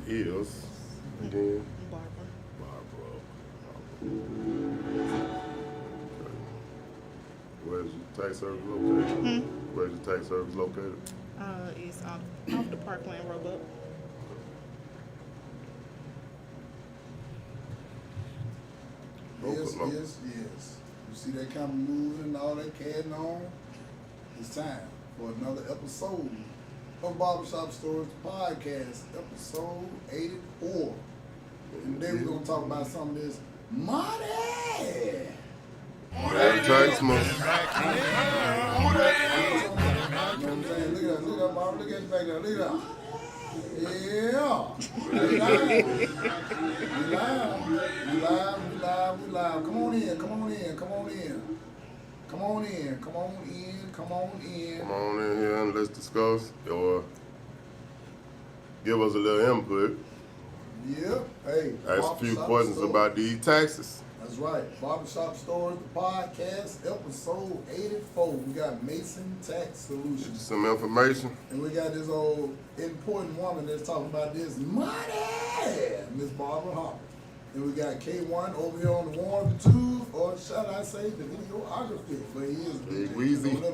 is again Barber. Barber. Where's your tax service located? Where's your tax service located? It's off the Parkland Roebuck. Yes, yes, yes. You see that kind of moving and all that carrying on? It's time for another episode of Barbershop Stories Podcast, episode 84. And today we're going to talk about some of this money. Merry Christmas. You know what I'm saying? Look at that, Barber. Look at the back there. Look at that. Yeah. We live. Come on in. Come on in here and let's discuss or give us a little input. Yep. Hey. Ask a few Barbershop questions Stories. about these taxes. That's right. Barbershop Stories, the podcast, episode 84. We got Mason Tax Solutions. Some information. And we got this old important woman that's talking about this money, Miss Barbara Harper. And we got K1 over here on the one of the two, or shall I say, the videography. But he is Big Weezy. Don't let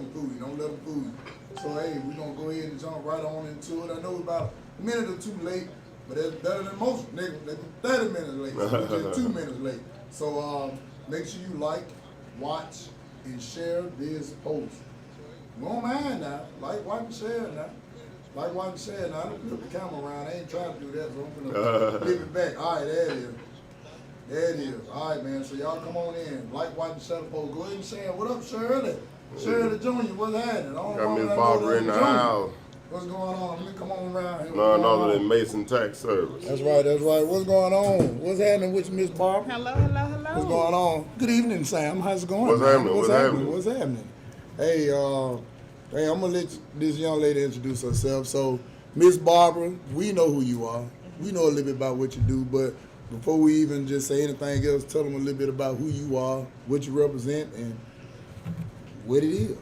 him fool you. So, hey, we're going to go ahead and jump right on into it. I know we're about a minute or two late, but that's better than most niggas. They're 30 minutes late. So we're just 2 minutes late. So, make sure you like, watch, and share this post. We don't mind now. Like, watch, and share now. Like, watch, and share now. I don't flip the camera around. I ain't trying to do that, so I'm going to flip it back. All right, there it is. There it is. All right, man. So y'all come on in. Like, watch, and share the post. Go ahead and share. What up, Shirley? Shirley Jr., what's happening? Got Miss Barber in the house. What's going on? Let me come on around here. None other than Mason Tax Service. That's right. What's going on? What's happening with you, Miss Barber? Hello. What's going on? Good evening, Sam. How's it going? What's happening? What's happening? Hey, I'm gonna let this young lady introduce herself. So, Miss Barbara, we know who you are. We know a little bit about what you do, but before we even just say anything else, tell them a little bit about who you are, what you represent, and what it is.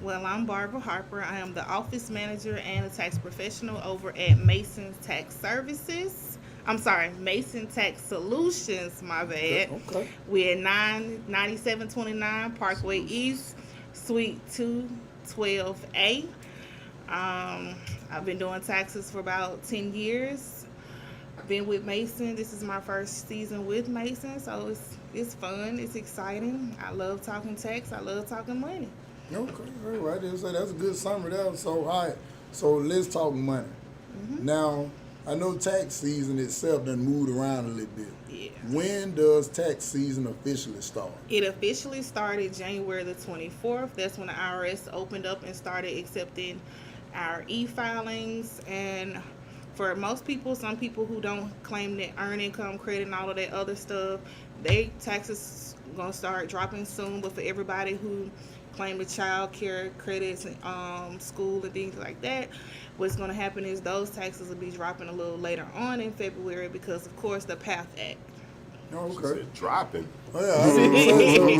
Well, I'm Barbara Harper. I am the office manager and a tax professional over at Mason Tax Services. I'm sorry, Mason Tax Solutions, my bad. Okay. We're at 9729 Parkway East, Suite 212A. I've been doing taxes for about 10 years. I've been with Mason. This is my first season with Mason, so it's fun. It's exciting. I love talking tax. I love talking money. Okay, all right. So that's a good summary there. So, all right. So let's talk money. Mm-hmm. Now, I know tax season itself done moved around a little bit. Yeah. When does tax season officially start? It officially started January the 24th. That's when the IRS opened up and started accepting our e-filings. And for most people, some people who don't claim that earned income credit and all of that other stuff, they taxes gonna start dropping soon. But for everybody who claim the child care credits, school and things like that, what's going to happen is those taxes will be dropping a little later on in February because, of course, the PATH Act. Okay. Dropping. Oh, yeah,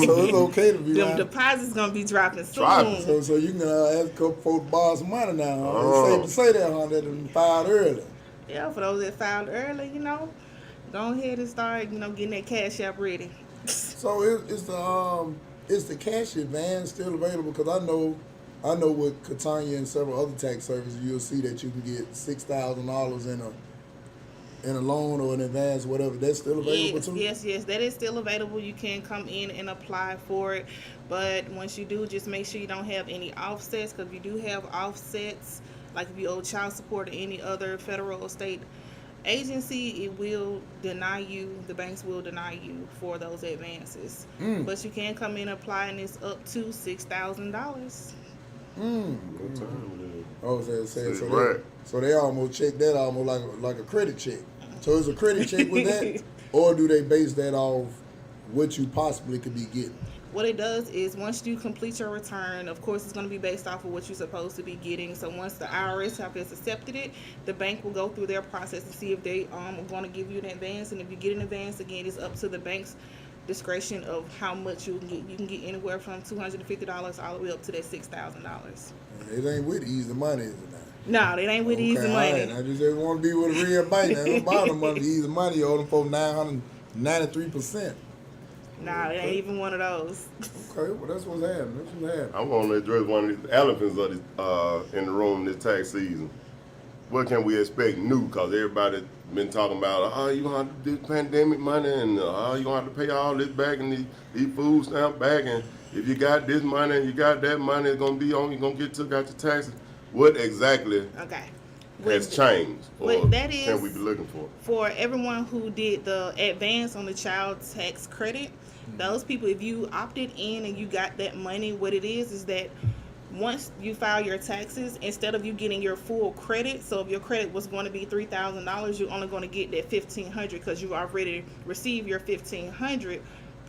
so it's okay to be Them right. deposits going to be dropping soon. Dropping. So you can ask a couple folks to borrow some money now. It's safe to say that, huh? That done filed early. Yeah, for those that filed early, go ahead and start, getting that cash app ready. So is the cash advance still available? Because I know with Catania and several other tax services, you'll see that you can get $6,000 in a loan or an advance, whatever. That's still available too? Yes, that is still available. You can come in and apply for it. But once you do, just make sure you don't have any offsets, because if you do have offsets, like if you owe child support or any other federal or state agency, it will deny you, the banks will deny you for those advances. But you can come in and apply, and it's up to $6,000. Good time. Oh, so they almost check that almost like a credit check. So is a credit check with that, or do they base that off what you possibly could be getting? What it does is once you complete your return, of course, it's going to be based off of what you're supposed to be getting. So once the IRS has accepted it, the bank will go through their process and see if they are going to give you an advance. And if you get an advance, again, it's up to the bank's discretion of how much you can get. You can get anywhere from $250 all the way up to that $6,000. It ain't with easy money, is it not? No, it ain't with easy all money. right. I just want to be with a real bank. Now, don't bother them money. Easy money, you owe them for 993%. No, it ain't even one of those. Okay, well, that's what's happening. That's what's happening. I want to address one of these elephants in the room this tax season. What can we expect new? Because everybody been talking about, you gonna have to do pandemic money, and you gonna have to pay all this back and these food stamps back, and if you got this money and you got that money, it's gonna be on. You're gonna get took out your taxes. What exactly Okay. has changed, or What that is can we be looking for? For everyone who did the advance on the child tax credit, those people, if you opted in and you got that money, what it is that once you file your taxes, instead of you getting your full credit, so if your credit was going to be $3,000, you're only going to get that $1,500 because you already received your $1,500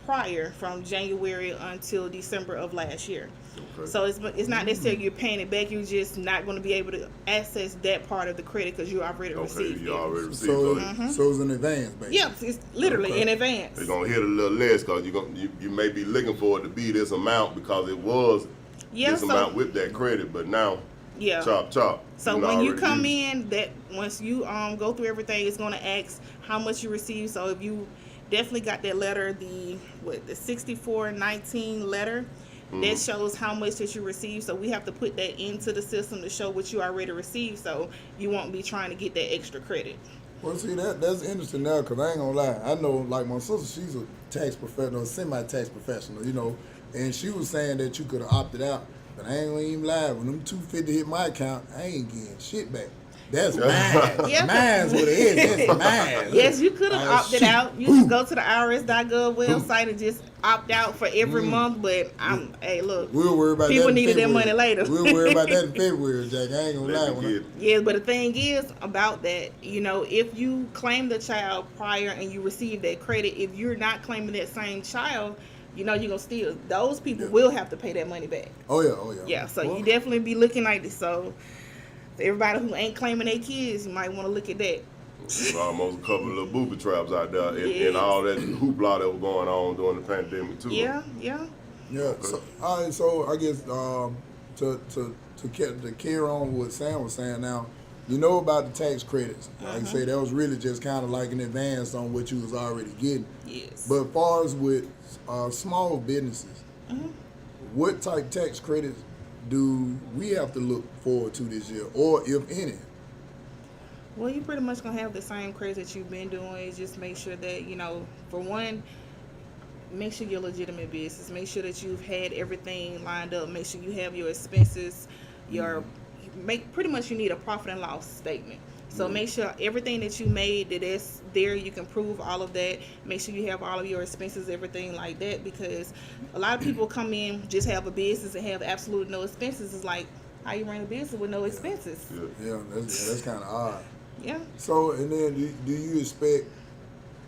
prior from January until December of last year. Okay. So it's not necessarily you're paying it back. You're just not going to be able to access that part of the credit because you already received you it. already received So, it. so it's an advance, basically. Yeah, it's literally in advance. They're gonna hit a little less because you may be looking for it to be this amount because it was this amount with that credit, but now chop. So when you come in, that once you go through everything, it's gonna ask how much you receive. So if you definitely got that letter, the 6419 letter, that shows how much that you received. So we have to put that into the system to show what you already received, so you won't be trying to get that extra credit. Well, see, that's interesting now, because I ain't gonna lie. I know, like, my sister, she's a tax professional, semi-tax professional, you know, and she was saying that you could have opted out, but I ain't gonna even lie. When them $250 hit my account, I ain't getting shit back. That's mine. Yeah. Mine's what it is. That's mine. Yes, you could have opted out. You can go to the IRS.gov website and just opt out for every month, but hey, look, We'll worry about people that in needed their February. money later. We'll worry about that in February, Jack. I ain't gonna lie. Yeah, but the thing is about that, if you claim the child prior and you receive that credit, if you're not claiming that same child, you're gonna still, those people will have to pay that money back. Oh yeah. Yeah, so you definitely be looking like this. So for everybody who ain't claiming their kids, you might want to look at that. There's almost a couple of little booby traps out there and all that hoopla that was going on during the pandemic too. Yeah. So, all right, so I guess to carry on what Sam was saying now, you know about the tax credits. Like I say, that was really just kind of like an advance on what you was already getting. Yes. But as far as with small businesses, what type tax credits do we have to look forward to this year, or if any? Well, you're pretty much going to have the same credits that you've been doing. Just make sure that, for one, make sure you're a legitimate business. Make sure that you've had everything lined up. Make sure you have your expenses, pretty much you need a profit and loss statement. So make sure everything that you made, that's there, you can prove all of that. Make sure you have all of your expenses, everything like that, because a lot of people come in, just have a business and have absolutely no expenses. It's like, how you run a business with no expenses? Yeah, that's kind of odd. Yeah. So, and then do you expect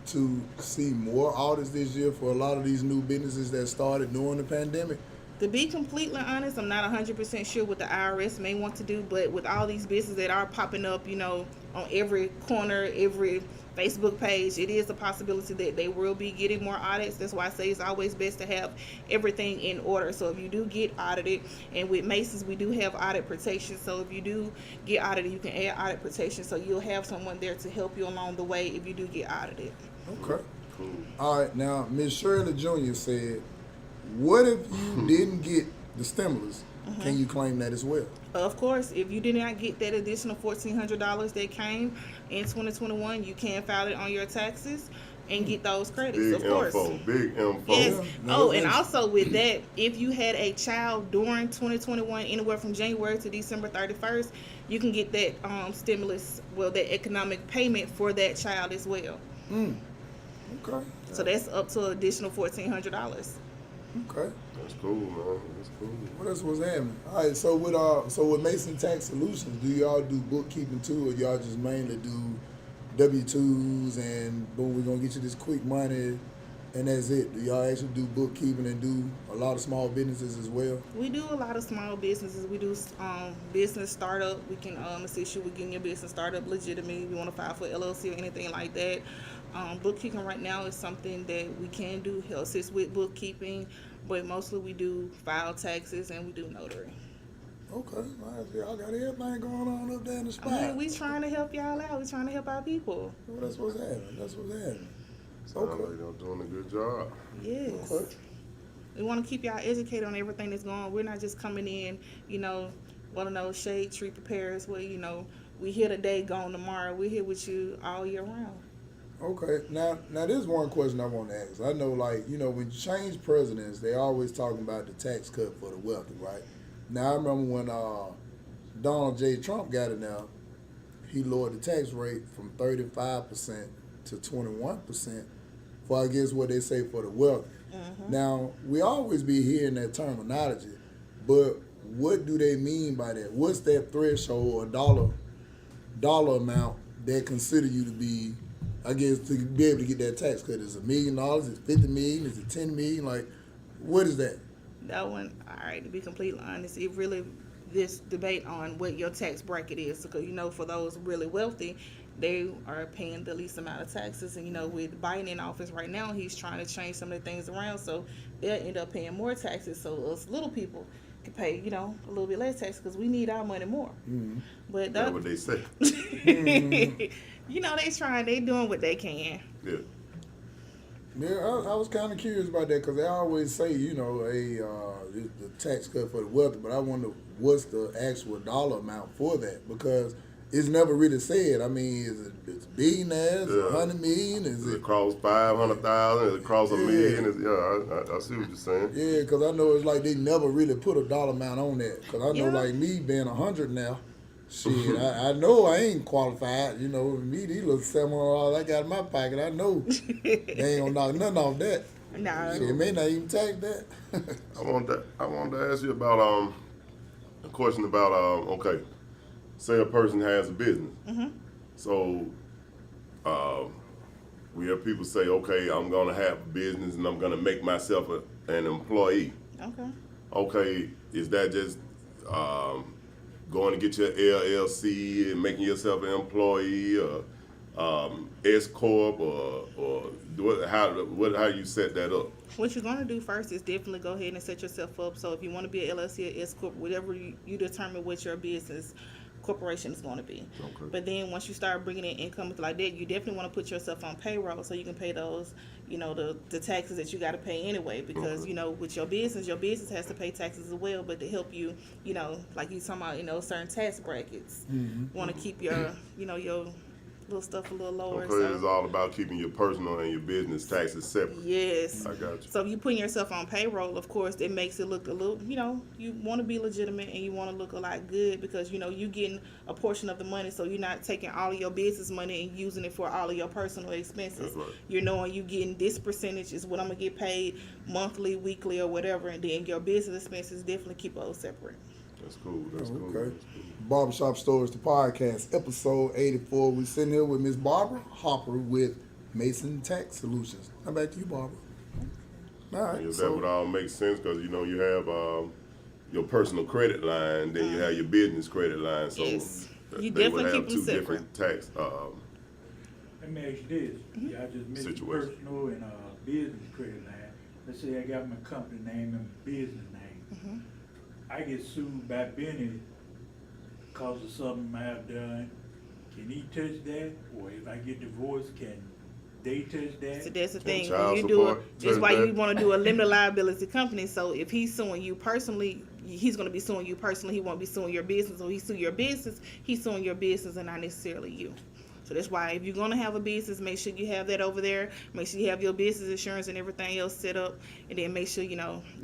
to see more audits this year for a lot of these new businesses that started during the pandemic? To be completely honest, I'm not 100% sure what the IRS may want to do, but with all these businesses that are popping up, on every corner, every Facebook page, it is a possibility that they will be getting more audits. That's why I say it's always best to have everything in order. So if you do get audited, and with Macy's, we do have audit protection. So if you do get audited, you can add audit protection. So you'll have someone there to help you along the way if you do get audited. Okay. Cool. All right. Now, Ms. Shirley Jr. said, what if you didn't get the stimulus? Can you claim that as well? Of course, if you did not get that additional $1,400 that came in 2021, you can file it on your taxes and get those credits. Big of course. Big info. Yes. Yeah, and also with that, if you had a child during 2021, anywhere from January to December 31st, you can get that stimulus, that economic payment for that child as well. Okay. So that's up to an additional $1,400. Okay. That's cool, man. That's cool. What else was happening? All right. So with Mason Tax Solutions, do y'all do bookkeeping too, or y'all just mainly do W-2s and boom, we're gonna get you this quick money, and that's it? Do y'all actually do bookkeeping and do a lot of small businesses as well? We do a lot of small businesses. We do business startup. We can assist you with getting your business startup legitimate. If you want to file for LLC or anything like that. Bookkeeping right now is something that we can do, assist with bookkeeping, but mostly we do file taxes and we do notary. Okay, well, y'all got everything going on up there in the spot. I mean, we trying to help y'all out. We trying to help our people. Well, that's what's happening. That's what's happening. Sound like they're doing a good job. Yes. Okay. We want to keep y'all educated on everything that's going on. We're not just coming in, one of those shade tree preparers where, we here today, gone tomorrow. We're here with you all year round. Okay. Now there's one question I want to ask. I know, when you change presidents, they always talking about the tax cut for the wealthy, right? Now, I remember when Donald J. Trump got it now, he lowered the tax rate from 35% to 21% for, I guess, what they say for the wealthy. Mm-hmm. Now, we always be hearing that terminology, but what do they mean by that? What's that threshold or dollar amount that consider you to be, I guess, to be able to get that tax cut? Is it $1 million? Is it $50 million? Is it $10 million? Like, what is that? That one, all right, to be completely honest, it really, this debate on what your tax bracket is. Because, for those really wealthy, they are paying the least amount of taxes. And, with Biden in office right now, he's trying to change some of the things around. So they'll end up paying more taxes. So us little people can pay, a little bit less tax because we need our money more. Mm-hmm. But that's what they say. Mm-hmm. They doing what they can. Yeah. Yeah, I was kind of curious about that because they always say, the tax cut for the wealthy, but I wonder what's the actual dollar amount for that because it's never really said. I mean, is it billionaires, 100 million? Is it across 500,000? Is it across a million? I see what you're saying. Yeah, because I know it's like they never really put a dollar amount on that. Because I know, like me being 100 now, shit, I know I ain't qualified. Me, these little $700 I got in my pocket, I know they ain't gonna knock nothing off that. No. Shit, it may not even tax that. I wanted to ask you about a question about okay, say a person has a business. Mm-hmm. So we have people say, okay, I'm gonna have a business and I'm gonna make myself an employee. Okay. Okay, is that just going to get your LLC and making yourself an employee, or S corp, or how you set that up? What you're going to do first is definitely go ahead and set yourself up. So if you want to be an LLC or S corp, whatever you determine what your business corporation is going to be. Okay. But then once you start bringing in income like that, you definitely want to put yourself on payroll so you can pay those, the taxes that you got to pay anyway. Because with your business has to pay taxes as well. But to help you, like you talking about, certain tax brackets, you want to keep your, your little stuff a little lower. Okay, so. it's all about keeping your personal and your business taxes separate. Yes. I got you. So if you're putting yourself on payroll, of course, it makes it look a little, you want to be legitimate and you want to look a lot good because, you getting a portion of the money. So you're not taking all of your business money and using it for all of your personal expenses. That's right. You're knowing you getting this percentage is what I'm going to get paid monthly, weekly, or whatever. And then your business expenses definitely keep those separate. That's cool. That's cool. Okay. That's cool. Barbershop Stories, the podcast, episode 84. We're sitting here with Miss Barbara Hopper with Mason Tax Solutions. How back to you, Barbara? All right. Yes, that would all make sense because you have your personal credit line, then you have your business credit line. So Yes. You they would definitely have keep them two separate. different tax. Let me ask you this. Y'all just mentioned Situation. personal and business credit line. Let's say I got my company name and business name. I get sued by Benny because of something I've done. Can he touch that? Or if I get divorced, can they touch that? So that's the thing. child When you do support, that's why touch you that. want to do a limited liability company. So if he's suing you personally, he's going to be suing you personally. He won't be suing your business. Or he sue your business, he's suing your business and not necessarily you. So that's why if you're going to have a business, make sure you have that over there. Make sure you have your business insurance and everything else set up. And then make sure, you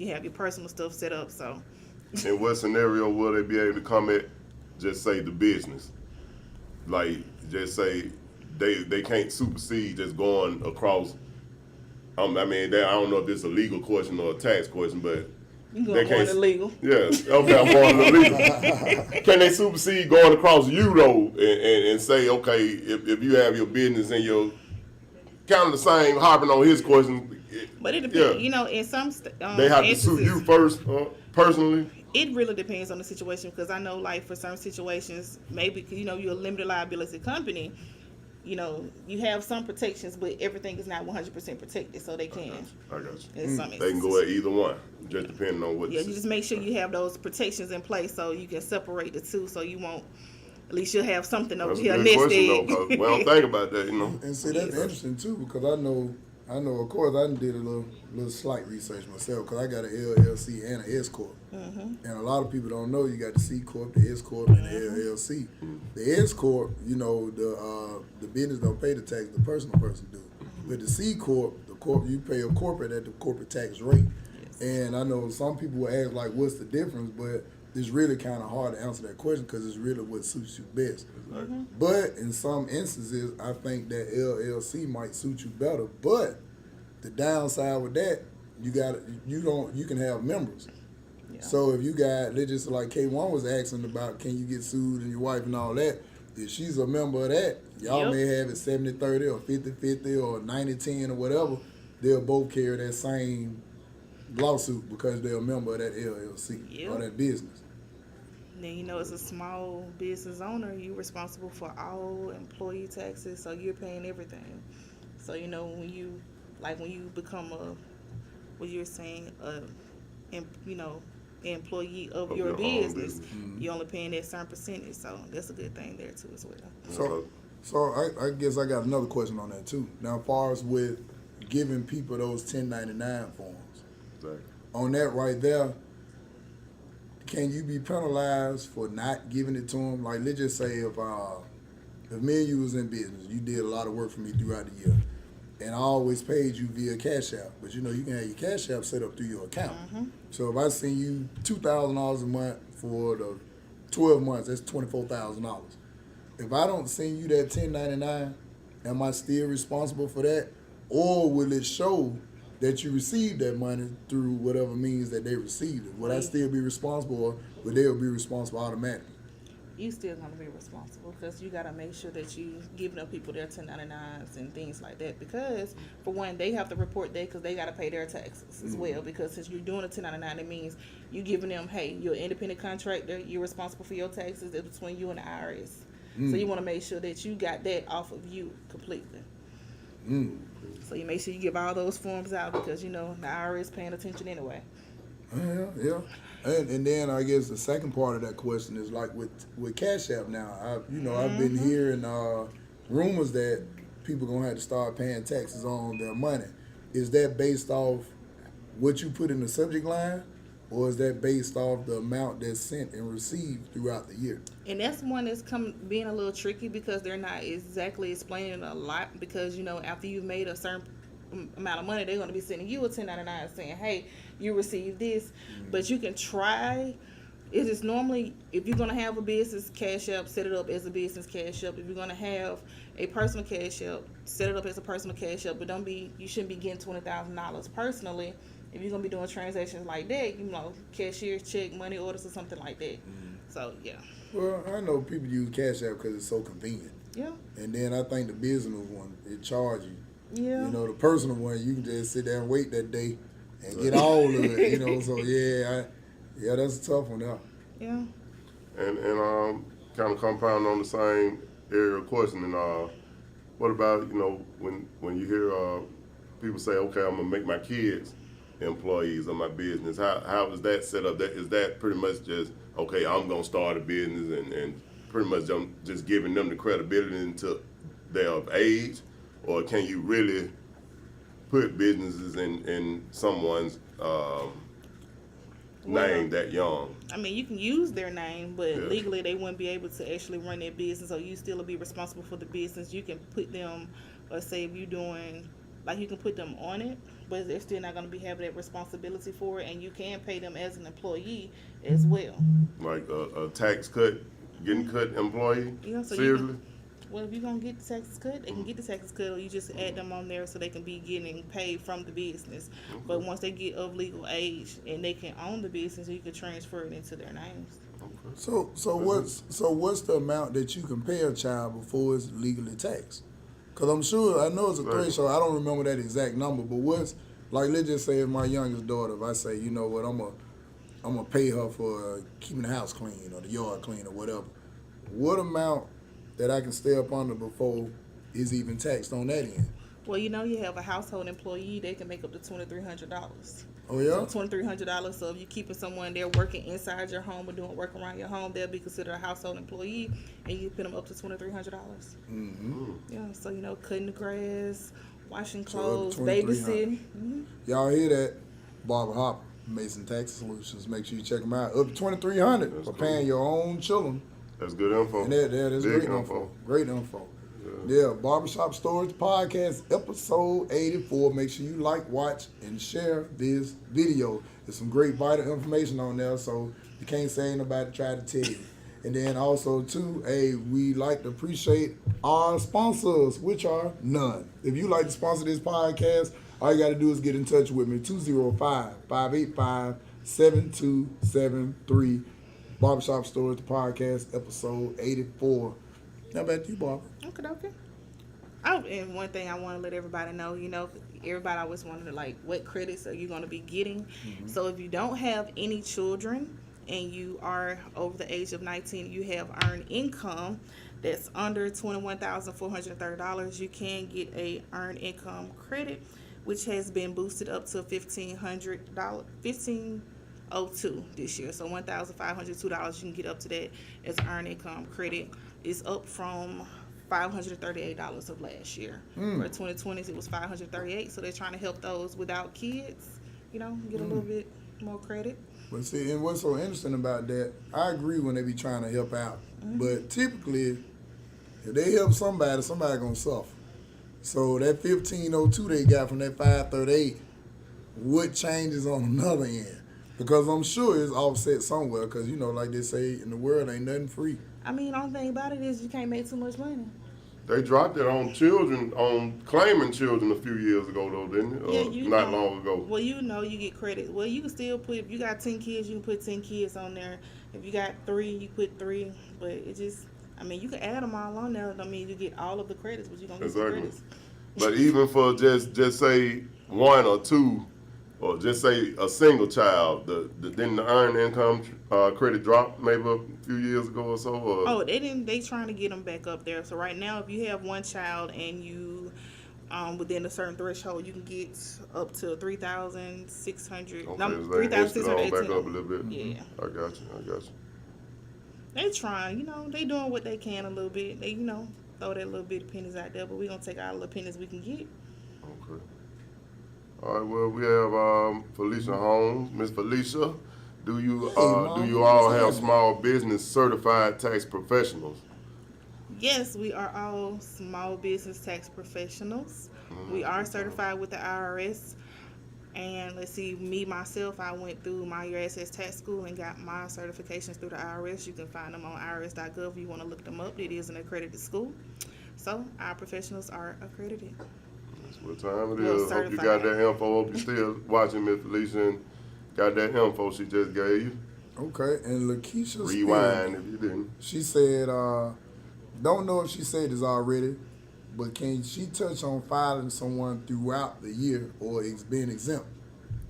have your personal stuff set up. So In what scenario will they be able to come at, just say the business? Like, just say they can't supersede just going across. I don't know if it's a legal question or a tax question, but you they going can't. to legal. Yes, okay, I'm going to legal. Can they supersede going across you though, and say, okay, if you have your business and your kind of the same harping on his question? But it depends. Yeah. In some They have to sue you first, personally. It really depends on the situation because I know, like, for certain situations, maybe, you're a limited liability company, you know, you have some protections, but everything is not 100% protected, so they can. I got you. In some They can instances. go at either one, just depending on what. Yeah, you just make sure you have those protections in place so you can separate the two, so you won't. At least you'll have something over That's a here good nested. question though, 'cause we don't think about that, you know. And see, that's interesting too, because I know, of course, I did a little slight research myself, because I got an LLC and an S corp, and a lot of people don't know you got the C corp, the S corp, and the LLC. The S corp, you know, the business don't pay the tax, the personal person do, but the C corp, you pay a corporate at the corporate tax rate. And I know some people will ask like, what's the difference? But it's really kind of hard to answer that question because it's really what suits you best. But in some instances, I think that LLC might suit you better. But the downside with that, you can have members. Yeah. So if you got, let's just like K1 was asking about, can you get sued and your wife and all that? If she's a member of that, y'all may have it 70-30 or 50-50 or 90-10 or whatever. They'll both carry that same lawsuit because they're a member of that LLC or that business. Then, you know, as a small business owner, you're responsible for all employee taxes, so you're paying everything. So, you know, when you become what you're saying, you know, employee of your business, you're only paying that certain percentage. So that's a good thing there too as well. So I guess I got another question on that too. Now, as far as with giving people those 1099 forms, on that right there, can you be penalized for not giving it to them? Like, let's just say if me and you was in business, you did a lot of work for me throughout the year, and I always paid you via Cash App. But you know, you can have your Cash App set up through your account. So if I send you $2,000 a month for the 12 months, that's $24,000. If I don't send you that 1099, am I still responsible for that? Or will it show that you received that money through whatever means that they received it? Would I still be responsible, or would they be responsible automatically? You still gonna be responsible because you gotta make sure that you giving up people their 1099s and things like that. Because for one, they have to report that because they gotta pay their taxes as well. Because since you're doing a 1099, it means you giving them, hey, you're an independent contractor, you're responsible for your taxes. It's between you and the IRS. So you want to make sure that you got that off of you completely. So you make sure you give all those forms out because you know the IRS paying attention anyway. Yeah. And then I guess the second part of that question is like with Cash App now. I've been hearing rumors that people gonna have to start paying taxes on their money. Is that based off what you put in the subject line, or is that based off the amount that's sent and received throughout the year? And that's one that's being a little tricky because they're not exactly explaining a lot. Because you know, after you've made a certain amount of money, they're going to be sending you a 1099 saying, hey, you received this. But you can try. It is normally, if you're going to have a business Cash App, set it up as a business Cash App. If you're going to have a personal Cash App, set it up as a personal Cash App. But you shouldn't be getting $20,000 personally. If you're going to be doing transactions like that, you know, cashier's check, money orders, or something like that. So, yeah. Well, I know people use Cash App because it's so convenient. Yeah. And then I think the business one, it charge you. Yeah. You know, the personal one, you can just sit there and wait that day and get all of it. You know, so yeah, that's a tough one now. Yeah. And kind of compound on the same area of questioning. What about, you know, when you hear people say, okay, I'm gonna make my kids employees of my business? How is that set up? Is that pretty much just, okay, I'm gonna start a business and pretty much just giving them the credibility until they're of age? Or can you really put businesses in someone's name that young? I mean, you can use their name, but legally they wouldn't be able to actually run their business, so you still will be responsible for the business. You can put them, or say if you're doing, like you can put them on it, but they're still not going to be having that responsibility for it, and you can pay them as an employee as well. Like a tax cut, getting cut employee? Yeah, so seriously? Well, if you're going to get the taxes cut, they can get the taxes cut, or you just add them on there so they can be getting paid from the business. Okay. But once they get of legal age and they can own the business, you can transfer it into their names. Okay. So what's the amount that you can pay a child before it's legally taxed? Because I know it's a threshold. I don't remember that exact number, but what's, like, let's just say if my youngest daughter, if I say, you know what, I'm gonna pay her for keeping the house clean or the yard clean or whatever, what amount that I can stay up under before is even taxed on that end. Well, you know, you have a household employee, they can make up to $2,300. Oh yeah. So $2,300. So if you're keeping someone there working inside your home or doing work around your home, they'll be considered a household employee, and you put them up to $2,300. Mm-hmm. Yeah. So you know, cutting the grass, washing So up clothes, to $2,300. babysitting. Mm-hmm. Y'all hear that? Barber Hopper, Mason Tax Solutions. Make sure you check them out. Up to $2,300 for That's paying cool. your own children. That's good info. And that is Big great info. Great info. Yeah, Barbershop Stories Podcast, episode 84. Make sure you like, watch, and share this video. There's some great vital information on there, so you can't say ain't nobody try to tell you. And then also, too, we like to appreciate our sponsors, which are none. If you like to sponsor this podcast, all you got to do is get in touch with me, 205-585-7273. Barbershop Stories, the podcast, episode 84. Now back to you, Barbara. Okay. Oh, and one thing I want to let everybody know, you know, everybody always wondering, like, what credits are you going to be getting? Mm-hmm. So if you don't have any children and you are over the age of 19, you have earned income that's under $21,430, you can get a earned income credit, which has been boosted up to $1,502 this year. So $1,502, you can get up to that as earned income credit. It's up from $538 of last year. For 2020, it was $538. So they're trying to help those without kids, you know, get a little bit more credit. But see, and what's so interesting about that, I agree when they be trying to help out. But typically, if they help somebody gonna suffer. So that 1502 they got from that 538, what changes on another end? Because I'm sure it's offset somewhere. Because you know, like they say, in the world ain't nothing free. I mean, the only thing about it is you can't make too much money. They dropped it on children, on claiming children a few years ago, though, didn't it? Yeah, you not know, long ago. Well, you know, you get credit. Well, you can still put, if you got 10 kids, you can put 10 kids on there. If you got 3, you put 3. But it just, I mean, you can add them all on there. I mean, you get all of the credits, but you don't get the Exactly. credits. But even for just say 1 or 2, or just say a single child, didn't the earned income credit drop maybe a few years ago or so? Or? Oh, they trying to get them back up there. So right now, if you have 1 child and you within a certain threshold, you can get up to 3,600. Okay, No, so they pushed it all back 3,618. up a little bit. Yeah. I got you. They trying, you know, they doing what they can a little bit. They, you know, throw that little bit of pennies out there, but we gonna take all the pennies we can get. Okay. All right. Well, we have Felicia Holmes. Miss Felicia, do you all have small business certified tax professionals? Yes, we are all small business tax professionals. We are certified with the IRS. And let's see, myself, I went through my USS tax school and got my certifications through the IRS. You can find them on irs.gov if you want to look them up. It is an accredited school. So our professionals are accredited. That's what time it Well, is. Hope you certified. got that info. Hope you still watching Miss Felicia and got that info she just gave you. Okay, and Lakeisha Rewind if you didn't. She said, don't know if she said this already, but can she touch on filing someone throughout the year or being exempt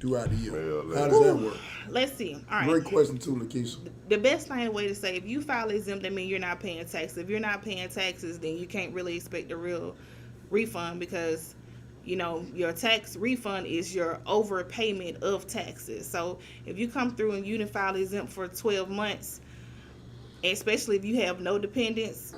throughout the year? Yeah, How does that work? Let's see. All right. Great question too, Lakeisha. The best way to say, if you file exempt, that means you're not paying taxes. If you're not paying taxes, then you can't really expect a real refund because, you know, your tax refund is your overpayment of taxes. So if you come through and you didn't file exempt for 12 months, especially if you have no dependents,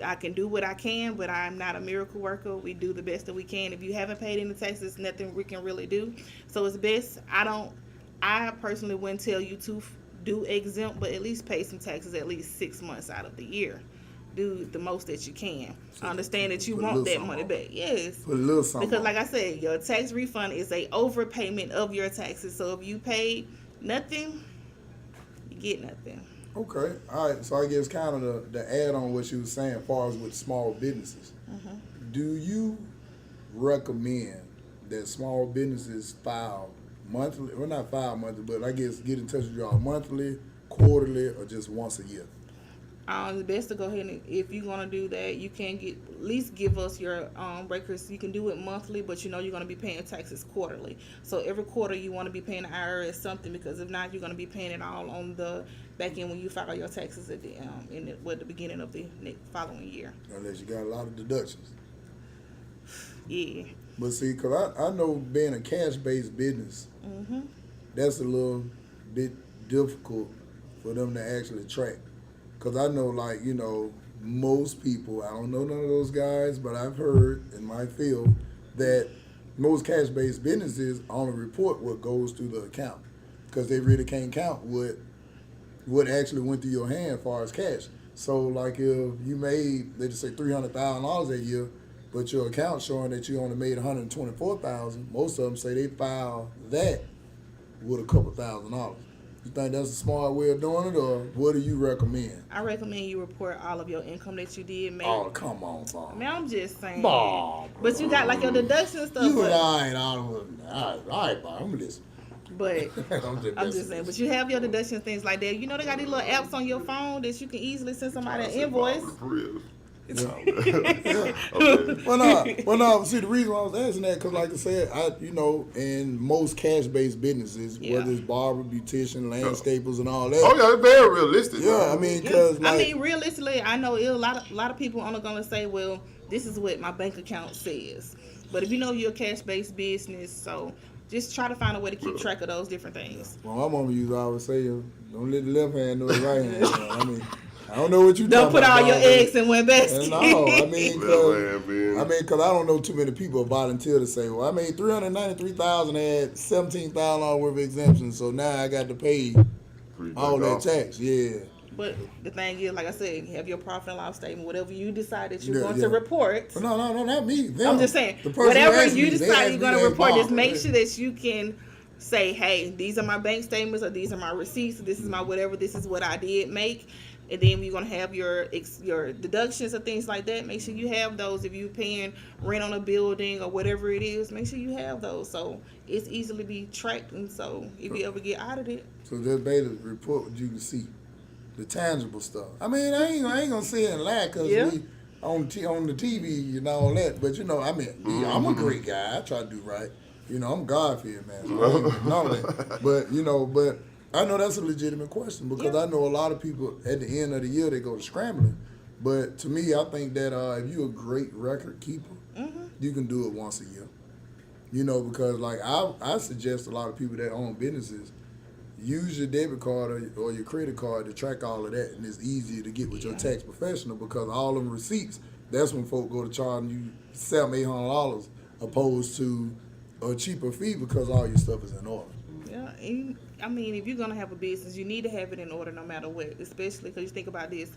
I can do what I can, but I'm not a miracle worker. We do the best that we can. If you haven't paid any taxes, nothing we can really do. So it's best, I personally wouldn't tell you to do exempt, but at least pay some taxes at least 6 months out of the year. Do the most that you can. So understand that you put a want little that something money on. back. Yes. Put a little something. Because on. like I said, your tax refund is a overpayment of your taxes. So if you paid nothing, you get nothing. Okay, all right. So I guess kind of the add on what she was saying, as far as with small businesses. Do you recommend that small businesses file monthly? Well, not file monthly, but I guess get in touch with y'all monthly, quarterly, or just once a year? It's best to go ahead and if you're gonna do that, you can at least give us your records. You can do it monthly, but you know you're gonna be paying taxes quarterly. So every quarter you want to be paying the IRS something, because if not, you're gonna be paying it all on the back end when you file your taxes at the the beginning of the following year. Unless you got a lot of deductions. Yeah. But see, because I know being a cash-based business, that's a little bit difficult for them to actually track. Because I know, like, you know, most people, I don't know none of those guys, but I've heard in my field that most cash-based businesses only report what goes through the account, because they really can't count what actually went through your hand as far as cash. So, like, if you made, let's just say $300,000 a year, but your account showing that you only made $124,000, most of them say they file that with a couple $1,000s. You think that's a smart way of doing it, or what do you recommend? I recommend you report all of your income that you did make. Oh, come on, Bob. Man, I'm just saying. Bob. But you got like your deduction stuff. You but, and I ain't all right, Bob. I'm listening. But I'm just saying. messing. But you have your deductions, things like that. You know they got these little apps on your phone that you can easily send somebody an invoice. Well, no. See, the reason why I was asking that, because, like I said, in most cash-based businesses, whether it's barber, beautician, landscapers, and all that. Oh yeah, it's very realistic. Yeah, I mean, because realistically, I know a lot of people are gonna say, well, this is what my bank account says. But if you know you're a cash-based business, so just try to find a way to keep track of those different things. Well, my mama used to always say, don't let the left hand know the right hand. I mean, I don't know what you don't put all your eggs in one No, basket. I mean, because I don't know too many people volunteer to say, well, I made $393,000, had $17,000 worth of exemptions, so now I got to pay all that tax. Yeah. But the thing is, like I said, have your profit and loss statement, whatever you decide that you're going to report. But no, not me. Them. I'm just saying, whatever you decide you're going to report, just make sure that you can say, hey, these are my bank statements, or these are my receipts, this is my whatever, this is what I did make. And then you're going to have your deductions or things like that. Make sure you have those. If you're paying rent on a building or whatever it is, make sure you have those. So it's easily be tracked. And so if you ever get audited. So just basically report what you can see. The tangible stuff. I mean, I ain't going to say it and lie, because we on the TV and all that. But, I'm a great guy. I try to do right. I'm God-fearing, man. So I ain't none of that. But I know that's a legitimate question, because I know a lot of people at the end of the year they go to scrambling. But to me, I think that if you're a great record keeper, you can do it once a year. Because like I suggest a lot of people that own businesses, use your debit card or your credit card to track all of that, and it's easier to get with your tax professional, because all them receipts, that's when folk go to charging you $700-800 opposed to a cheaper fee, because all your stuff is in order. Yeah, if you're going to have a business, you need to have it in order no matter what, especially because you think about this.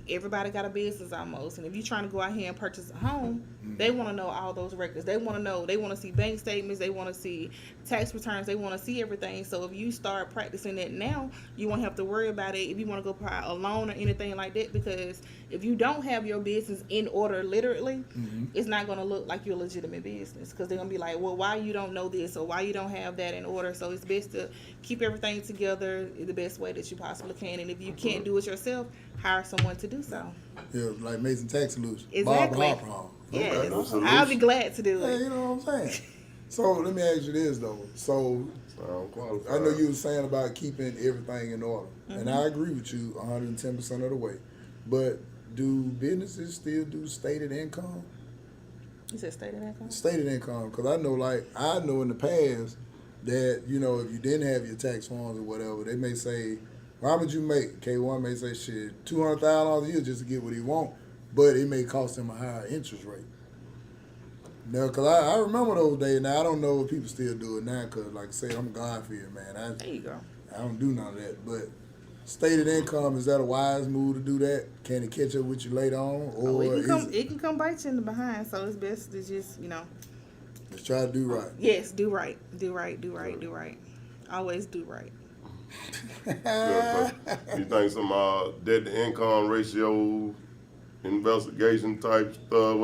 Everybody got a business almost, and if you're trying to go out here and purchase a home, they want to know all those records. They want to see bank statements, they want to see tax returns, they want to see everything. So if you start practicing that now, you won't have to worry about it if you want to go buy a loan or anything like that, because if you don't have your business in order literally, it's not going to look like you're a legitimate business, because they're going to be like, well, why you don't know this, or why you don't have that in order. So it's best to keep everything together the best way that you possibly can, and if you can't do it yourself, hire someone to do so. Yeah, like Mason Tax Solutions. Exactly. Barber. Yes. I'll be glad to do it. Hey, you know what I'm saying? So let me ask you this though. So I know you were saying about keeping everything in order, and I agree with you 110% of the way. But do businesses still do stated income? You said stated income? Stated income, because I know in the past that if you didn't have your tax forms or whatever, they may say, well, how much you make? K1 may say, shit, $200,000 a year just to get what he want, but it may cost him a higher interest rate. Now, because I remember those days. Now, I don't know if people still do it now, because, like I say, I'm God-fearing, man. There you go. I don't do none of that. But stated income, is that a wise move to do that? Can it catch up with you later on? Or it can come bite you in the behind, so it's best to just, let's try to do right. Yes, do right. Do right. Always do right. You think some debt to income ratio investigation type stuff?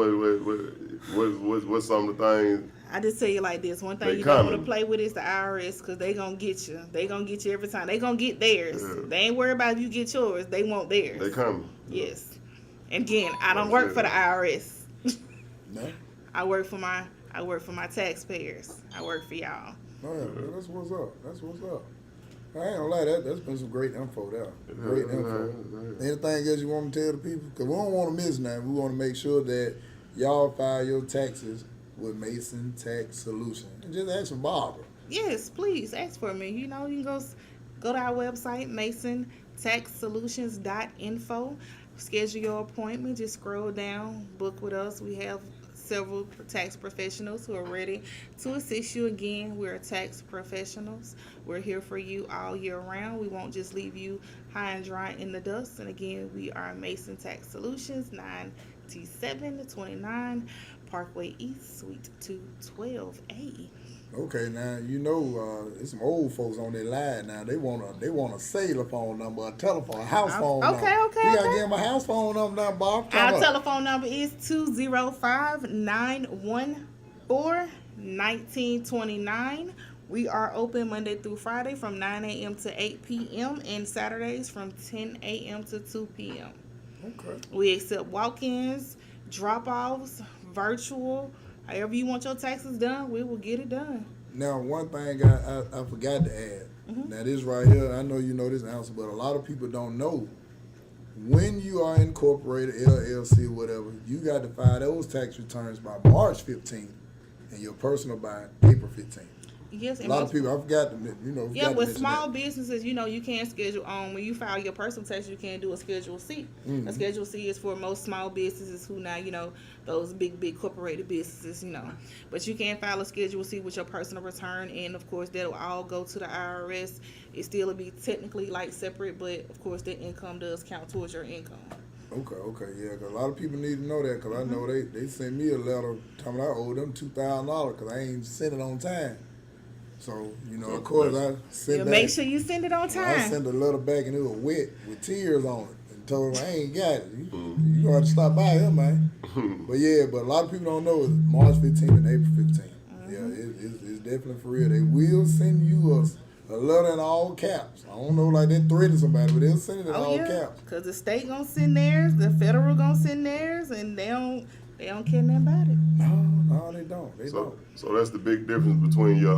What's some of the things? I just tell you like this. One thing They you don't want coming. to play with is the IRS because they going to get you. They going to get you every time. They going to get theirs. Yeah. They ain't worried about if you get yours. They want theirs. They coming. Yes. And again, I don't That's work it. for the IRS. No? I work for my taxpayers. I work for y'all. Oh, yeah, that's what's up. That's what's up. I ain't gonna lie, that's been some great info there. Great info. Anything else you want to tell the people? Because we don't want to miss nothing. We want to make sure that y'all file your taxes with Mason Tax Solution. And just ask for Barber. Yes, please ask for me. You know, you can go to our website, MasonTaxSolutions.info. Schedule your appointment. Just scroll down, book with us. We have several tax professionals who are ready to assist you. Again, we're tax professionals. We're here for you all year round. We won't just leave you high and dry in the dust. And again, we are Mason Tax Solutions, 9T729 Parkway East, Suite 212A. Okay, now you know there's some old folks on their line now. They want a cellular phone number, a telephone, a house phone number. Okay. You gotta give them a house phone number now, Bob. Our telephone number is 205-914-1929. We are open Monday through Friday from 9 a.m. to 8 p.m. and Saturdays from 10 a.m. to 2 p.m. Okay. We accept walk-ins, drop-offs, virtual. However you want your taxes done, we will get it done. Now, one thing I forgot to add. Mm-hmm. Now, this right here, I know you know this answer, but a lot of people don't know. When you are incorporated, LLC, whatever, you got to file those tax returns by March 15th and your personal by April 15th. Yes, A lot of people, I forgot to, Yeah, with mention small that. businesses, you can schedule when you file your personal tax, you can do a Schedule C. Mm-hmm. A Schedule C is for most small businesses who now, those big corporated businesses, But you can file a Schedule C with your personal return, and of course that'll all go to the IRS. It still will be technically like separate, but of course that income does count towards your income. Okay, yeah, because a lot of people need to know that, because I know they sent me a letter telling me I owe them $2,000 because I ain't sent it on time. So, of course, I sent that. Make sure you send it on time. I sent a letter back and it was wet with tears on it and told them I ain't got it. You gonna have to stop by here, man. But a lot of people don't know it's March 15th and April 15th. Yeah, it's definitely for real. They will send you a letter in all caps. I don't know, like they're threatening somebody, but they'll send it in all caps. Because the state gonna send theirs, the federal gonna send theirs, and they don't care nothing about it. No, they don't. They don't. So that's the big difference between your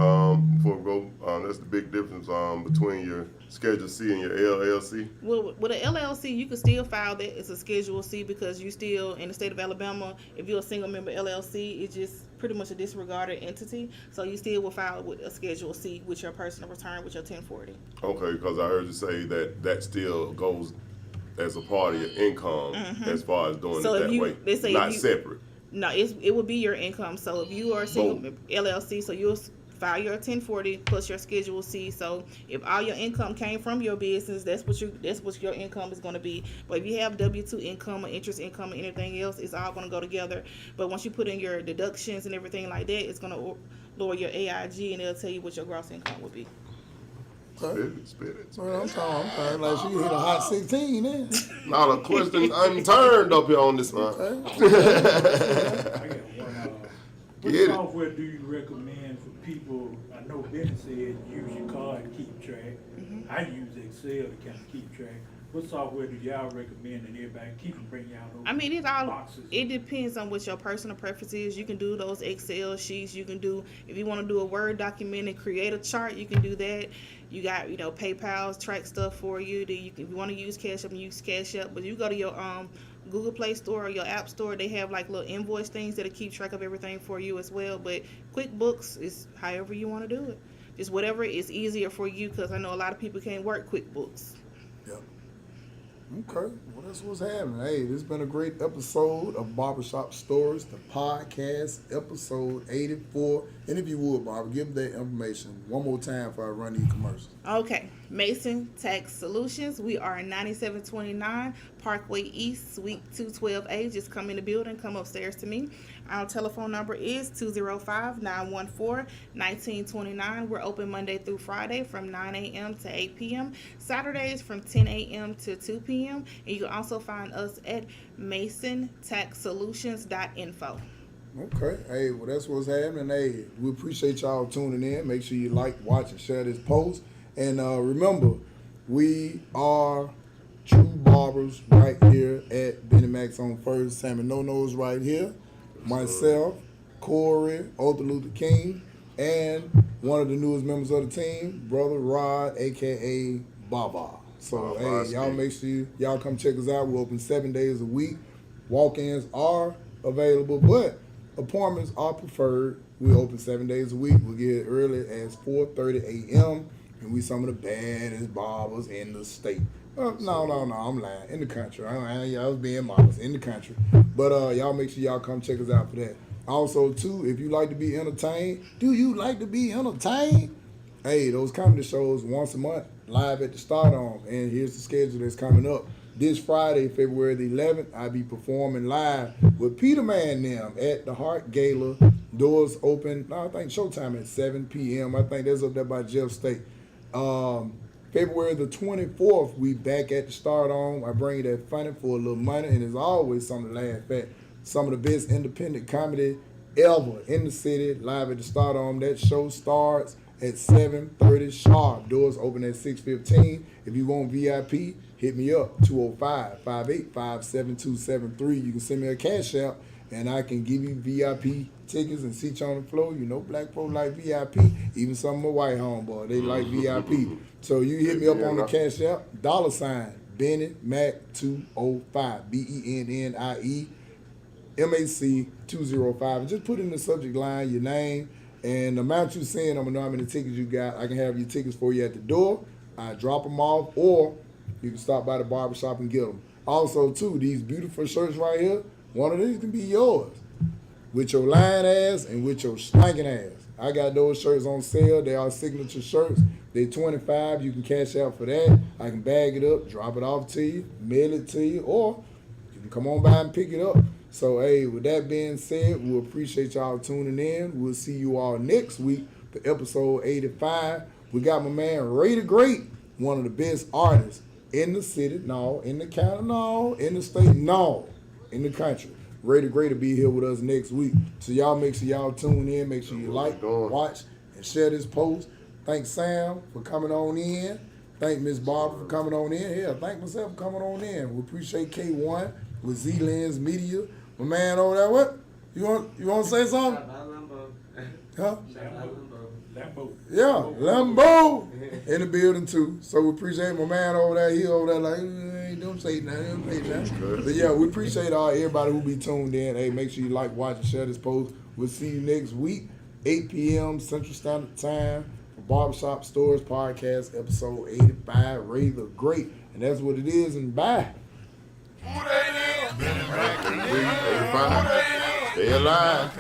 before we go. That's the big difference between your Schedule C and your LLC. Well, with an LLC, you can still file that as a Schedule C because you still in the state of Alabama. If you're a single member LLC, it's just pretty much a disregarded entity. So you still will file with a Schedule C with your personal return with your 1040. Okay, because I heard you say that still goes as a part of your income as far as doing So it if that way, let's say not separate. No, it would be your income. So if you are a single LLC, so you'll file your 1040 plus your Schedule C. So if all your income came from your business, that's what your income is going to be. But if you have W-2 income or interest income or anything else, it's all going to go together. But once you put in your deductions and everything like that, it's going to lower your AIG and it'll tell you what your gross income would be. Spit it. Well, I'm talking like she hit a hot 16 then. Now the question unturned up here on this one. I got one. What Get it. software do you recommend for people? I know Benny said use your card and keep track. I use Excel to kind of keep track. What software do y'all recommend and everybody keep and bring y'all those boxes? It depends on what your personal preference is. You can do those Excel sheets. You can do, if you want to do a Word document and create a chart, you can do that. You got, PayPal's track stuff for you. If you want to use Cash App, use Cash App. But you go to your Google Play Store or your App Store, they have like little invoice things that'll keep track of everything for you as well. But QuickBooks is however you want to do it. Just whatever is easier for you, because I know a lot of people can't work QuickBooks. Yep. Okay, well, that's what's happening. Hey, this has been a great episode of Barbershop Stories, the podcast, episode 84. And if you would, Barbara, give that information one more time before I run these commercials. Okay, Mason Tax Solutions. We are 9729 Parkway East, Suite 212A. Just come in the building, come upstairs to me. Our telephone number is 205-914-1929. We're open Monday through Friday from 9 a.m. to 8 p.m. Saturdays from 10 a.m. to 2 p.m. And you can also find us at MasonTaxSolutions.info. Okay. Hey, well, that's what's happening. Hey, we appreciate y'all tuning in. Make sure you like, watch, and share this post. And remember, we are True Barbers right here at Benny Max on First. Sammy No No's right here. Myself, Corey, Arthur Luther King, and one of the newest members of the team, Brother Rod, a.k.a. Baba. So, hey, y'all make sure y'all come check us out. We're open 7 days a week. Walk-ins are available, but appointments are preferred. We open 7 days a week. We get early as 4:30 a.m. and we some of the baddest barbers in the state. No, I'm lying. In the country. I was being modest. In the country. But y'all make sure y'all come check us out for that. Also, too, if you like to be entertained, do you like to be entertained? Hey, those comedy shows once a month, live at the Stardome. And here's the schedule that's coming up. This Friday, February the 11th, I'll be performing live with Peter Man them at the Hart Gala. Doors open, I think showtime at 7 p.m. I think that's up there by Jeff State. February the 24th, we back at the Stardome. I bring you that funny for a little money, and as always, something to laugh at. Some of the best independent comedy ever in the city, live at the Stardome. That show starts at 7:30 sharp. Doors open at 6:15. If you want VIP, hit me up, 205-585-7273. You can send me a cash app, and I can give you VIP tickets and seats on the floor. You know, black folks like VIP. Even some of my white homeboys, they like VIP. So you hit me up on the cash app, $ Benny Mac 205, BENNIE MAC 205. And just put in the subject line your name and the amount you send. I'm gonna know how many tickets you got. I can have your tickets for you at the door. I drop them off, or you can stop by the barbershop and get them. Also, too, these beautiful shirts right here, one of these can be yours. With your lying ass and with your stinking ass. I got those shirts on sale. They are signature shirts. They're $25. You can cash out for that. I can bag it up, drop it off to you, mail it to you, or you can come on by and pick it up. So, hey, with that being said, we appreciate y'all tuning in. We'll see you all next week for episode 85. We got my man Ray the Great, one of the best artists in the city, no, in the county, no, in the state, no, in the country. Ray the Great will be here with us next week. So y'all make sure y'all tune in. Make sure you like, watch, and share this post. Thank Sam for coming on in. Thank Miss Barber for coming on in. Yeah, thank myself for coming on in. We appreciate K1 with Z-Lens Media. My man over there, what? You want to say something? Huh? Lambo. Yeah, Lambo in the building too. So we appreciate my man over there. He over there like, don't say nothing, don't say nothing. But yeah, we appreciate everybody who be tuned in. Hey, make sure you like, watch, and share this post. We'll see you next week, 8 p.m. Central Standard Time for Barbershop Stories Podcast, episode 85, Ray the Great. And that's what it is, and bye. Stay alive.